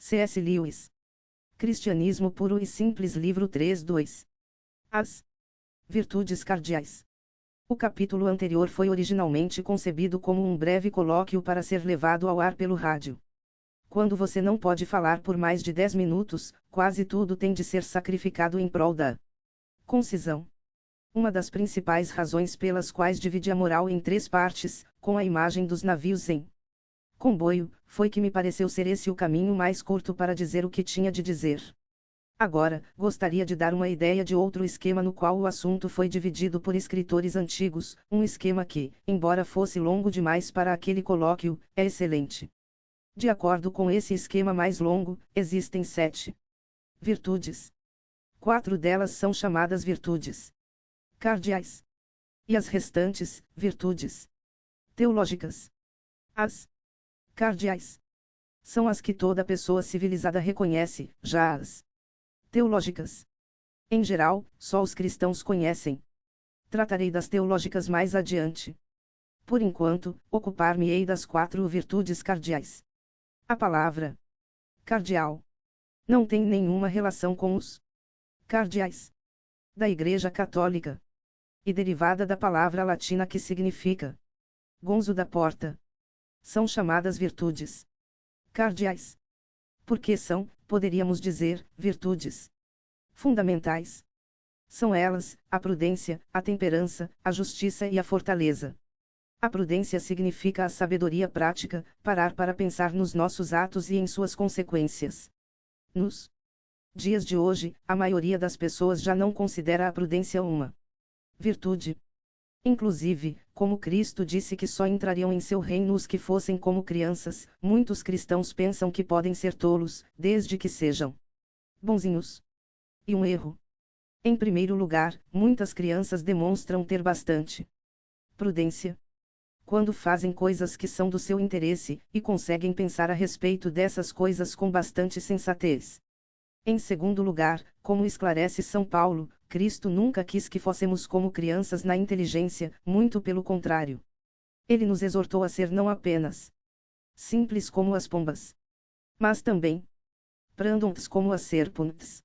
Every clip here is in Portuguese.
C.S. Lewis. Cristianismo Puro e Simples, livro 3:2. As virtudes cardeais. O capítulo anterior foi originalmente concebido como um breve colóquio para ser levado ao ar pelo rádio. Quando você não pode falar por mais de 10 minutos, quase tudo tem de ser sacrificado em prol da concisão. Uma das principais razões pelas quais dividi a moral em 3 partes, com a imagem dos navios em comboio, foi que me pareceu ser esse o caminho mais curto para dizer o que tinha de dizer. Agora, gostaria de dar uma ideia de outro esquema no qual o assunto foi dividido por escritores antigos, um esquema que, embora fosse longo demais para aquele colóquio, é excelente. De acordo com esse esquema mais longo, existem 7 virtudes. 4 delas são chamadas virtudes cardeais. E as restantes, virtudes teológicas. As cardeais são as que toda pessoa civilizada reconhece, já as teológicas, em geral, só os cristãos conhecem. Tratarei das teológicas mais adiante. Por enquanto, ocupar-me-ei das 4 virtudes cardeais. A palavra cardeal não tem nenhuma relação com os cardeais da Igreja Católica, e derivada da palavra latina que significa gonzo da porta. São chamadas virtudes cardeais. Porque são, poderíamos dizer, virtudes fundamentais. São elas, a prudência, a temperança, a justiça e a fortaleza. A prudência significa a sabedoria prática, parar para pensar nos nossos atos e em suas consequências. Nos dias de hoje, a maioria das pessoas já não considera a prudência uma virtude. Inclusive, como Cristo disse que só entrariam em seu reino os que fossem como crianças, muitos cristãos pensam que podem ser tolos, desde que sejam bonzinhos. E um erro. Em primeiro lugar, muitas crianças demonstram ter bastante prudência quando fazem coisas que são do seu interesse, e conseguem pensar a respeito dessas coisas com bastante sensatez. Em segundo lugar, como esclarece São Paulo, Cristo nunca quis que fôssemos como crianças na inteligência, muito pelo contrário. Ele nos exortou a ser não apenas simples como as pombas, mas também prudentes como as serpentes.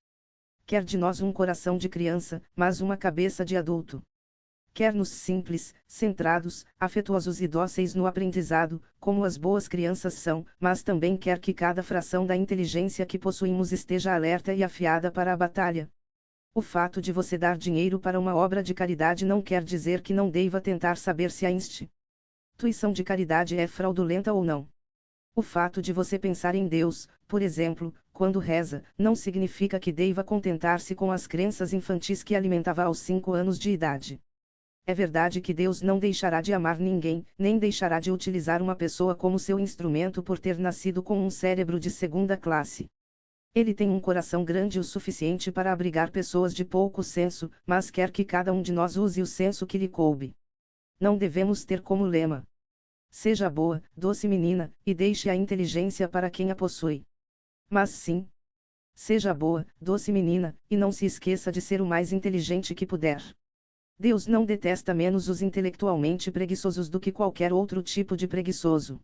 Quer de nós um coração de criança, mas uma cabeça de adulto. Quer-nos simples, centrados, afetuosos e dóceis no aprendizado, como as boas crianças são, mas também quer que cada fração da inteligência que possuímos esteja alerta e afiada para a batalha. O fato de você dar dinheiro para uma obra de caridade não quer dizer que não deva tentar saber se a instituição de caridade é fraudulenta ou não. O fato de você pensar em Deus, por exemplo, quando reza, não significa que deva contentar-se com as crenças infantis que alimentava aos 5 anos de idade. É verdade que Deus não deixará de amar ninguém, nem deixará de utilizar uma pessoa como seu instrumento por ter nascido com um cérebro de segunda classe. Ele tem um coração grande o suficiente para abrigar pessoas de pouco senso, mas quer que cada um de nós use o senso que lhe coube. Não devemos ter como lema: seja boa, doce menina, e deixe a inteligência para quem a possui. Mas sim, seja boa, doce menina, e não se esqueça de ser o mais inteligente que puder. Deus não detesta menos os intelectualmente preguiçosos do que qualquer outro tipo de preguiçoso.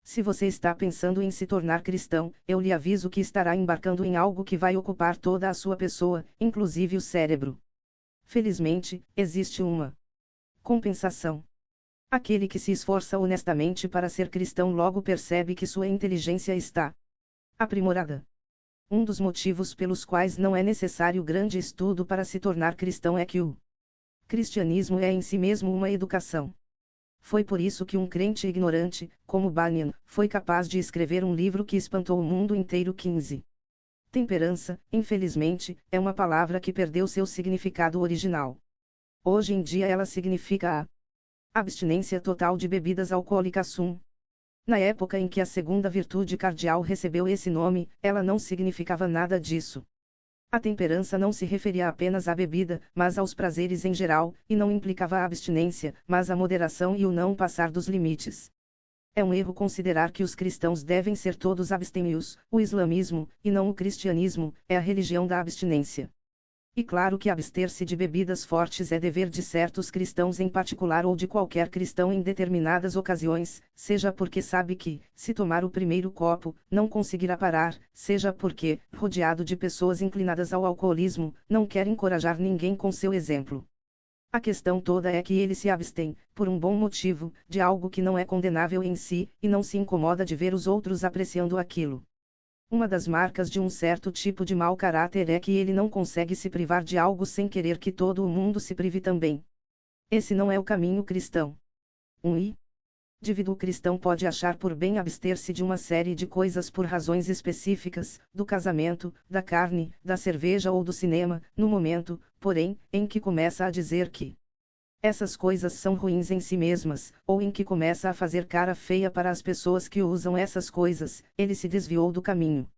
Se você está pensando em se tornar cristão, eu lhe aviso que estará embarcando em algo que vai ocupar toda a sua pessoa, inclusive o cérebro. Felizmente, existe uma compensação. Aquele que se esforça honestamente para ser cristão logo percebe que sua inteligência está aprimorada. Um dos motivos pelos quais não é necessário grande estudo para se tornar cristão é que o cristianismo é em si mesmo uma educação. Foi por isso que um crente ignorante, como Bunyan, foi capaz de escrever um livro que espantou o mundo inteiro. 15. Temperança, infelizmente, é uma palavra que perdeu seu significado original. Hoje em dia ela significa a abstinência total de bebidas alcoólicas. Na época em que a segunda virtude cardeal recebeu esse nome, ela não significava nada disso. A temperança não se referia apenas à bebida, mas aos prazeres em geral, e não implicava a abstinência, mas a moderação e o não passar dos limites. É um erro considerar que os cristãos devem ser todos abstêmios. O islamismo, e não o cristianismo, é a religião da abstinência. E claro que abster-se de bebidas fortes é dever de certos cristãos em particular ou de qualquer cristão em determinadas ocasiões, seja porque sabe que, se tomar o primeiro copo, não conseguirá parar, seja porque, rodeado de pessoas inclinadas ao alcoolismo, não quer encorajar ninguém com seu exemplo. A questão toda é que ele se abstém, por um bom motivo, de algo que não é condenável em si, e não se incomoda de ver os outros apreciando aquilo. Uma das marcas de um certo tipo de mau caráter é que ele não consegue se privar de algo sem querer que todo o mundo se prive também. Esse não é o caminho cristão. Indivíduo cristão pode achar por bem abster-se de uma série de coisas por razões específicas, do casamento, da carne, da cerveja ou do cinema, no momento, porém, em que começa a dizer que essas coisas são ruins em si mesmas, ou em que começa a fazer cara feia para as pessoas que usam essas coisas, ele se desviou do caminho.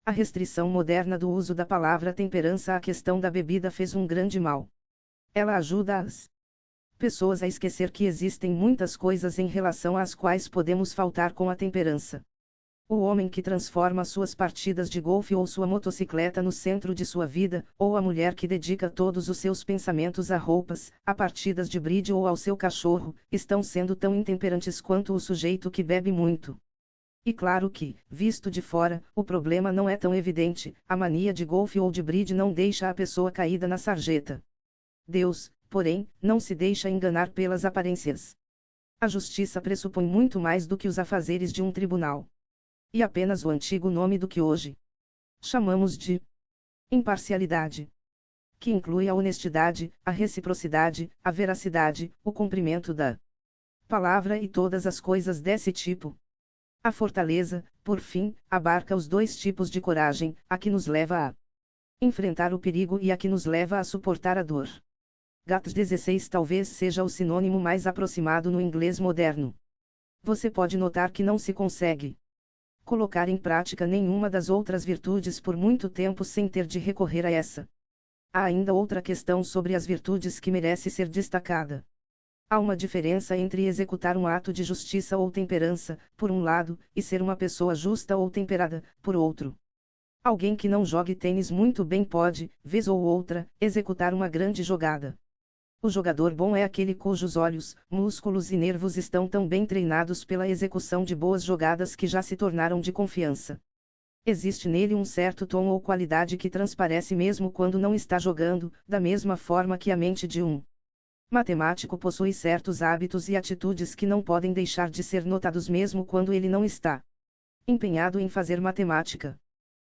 A restrição moderna do uso da palavra temperança à questão da bebida fez um grande mal. Ela ajuda as pessoas a esquecer que existem muitas coisas em relação às quais podemos faltar com a temperança. O homem que transforma suas partidas de golfe ou sua motocicleta no centro de sua vida, ou a mulher que dedica todos os seus pensamentos a roupas, a partidas de bridge ou ao seu cachorro, estão sendo tão intemperantes quanto o sujeito que bebe muito. E claro que, visto de fora, o problema não é tão evidente, a mania de golfe ou de bridge não deixa a pessoa caída na sarjeta. Deus, porém, não se deixa enganar pelas aparências. A justiça pressupõe muito mais do que os afazeres de um tribunal. E apenas o antigo nome do que hoje chamamos de imparcialidade, que inclui a honestidade, a reciprocidade, a veracidade, o cumprimento da palavra e todas as coisas desse tipo. A fortaleza, por fim, abarca os dois tipos de coragem, a que nos leva a enfrentar o perigo e a que nos leva a suportar a dor. Gatos 16 talvez seja o sinônimo mais aproximado no inglês moderno. Você pode notar que não se consegue colocar em prática nenhuma das outras virtudes por muito tempo sem ter de recorrer a essa. Há ainda outra questão sobre as virtudes que merece ser destacada. Há uma diferença entre executar um ato de justiça ou temperança, por um lado, e ser uma pessoa justa ou temperada, por outro. Alguém que não jogue tênis muito bem pode, vez ou outra, executar uma grande jogada. O jogador bom é aquele cujos olhos, músculos e nervos estão tão bem treinados pela execução de boas jogadas que já se tornaram de confiança. Existe nele um certo tom ou qualidade que transparece mesmo quando não está jogando, da mesma forma que a mente de um matemático possui certos hábitos e atitudes que não podem deixar de ser notados mesmo quando ele não está empenhado em fazer matemática.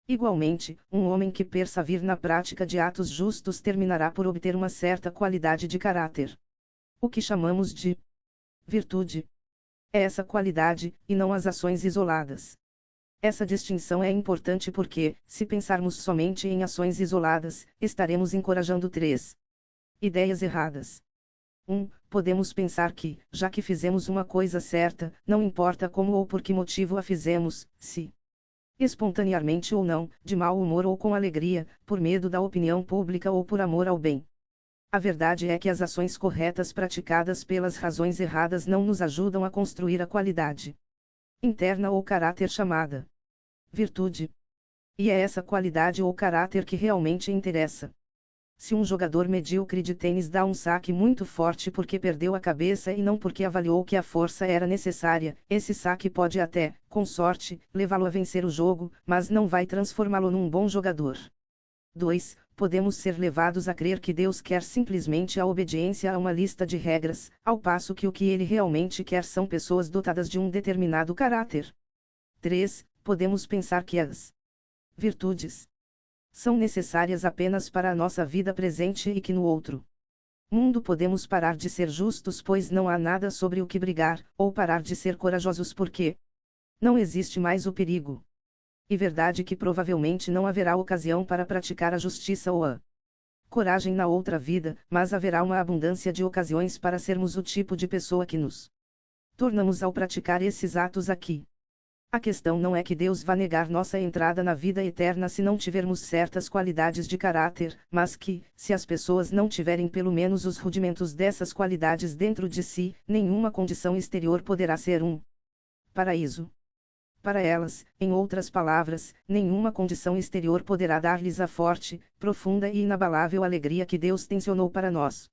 Igualmente, um homem que persevere na prática de atos justos terminará por obter uma certa qualidade de caráter. O que chamamos de virtude é essa qualidade, e não as ações isoladas. Essa distinção é importante porque, se pensarmos somente em ações isoladas, estaremos encorajando três ideias erradas. 1. Podemos pensar que, já que fizemos uma coisa certa, não importa como ou por que motivo a fizemos, se espontaneamente ou não, de mau humor ou com alegria, por medo da opinião pública ou por amor ao bem. A verdade é que as ações corretas praticadas pelas razões erradas não nos ajudam a construir a qualidade interna ou caráter chamada virtude. E é essa qualidade ou caráter que realmente interessa. Se um jogador medíocre de tênis dá um saque muito forte porque perdeu a cabeça e não porque avaliou que a força era necessária, esse saque pode até, com sorte, levá-lo a vencer o jogo, mas não vai transformá-lo num bom jogador. 2. Podemos ser levados a crer que Deus quer simplesmente a obediência a uma lista de regras, ao passo que o que ele realmente quer são pessoas dotadas de um determinado caráter. 3. Podemos pensar que as virtudes são necessárias apenas para a nossa vida presente e que no outro mundo podemos parar de ser justos pois não há nada sobre o que brigar, ou parar de ser corajosos porque não existe mais o perigo. E verdade que provavelmente não haverá ocasião para praticar a justiça ou a coragem na outra vida, mas haverá uma abundância de ocasiões para sermos o tipo de pessoa que nos tornamos ao praticar esses atos aqui. A questão não é que Deus vá negar nossa entrada na vida eterna se não tivermos certas qualidades de caráter, mas que, se as pessoas não tiverem pelo menos os rudimentos dessas qualidades dentro de si, nenhuma condição exterior poderá ser um paraíso Para elas, em outras palavras, nenhuma condição exterior poderá dar-lhes a forte, profunda e inabalável alegria que Deus tensionou para nós.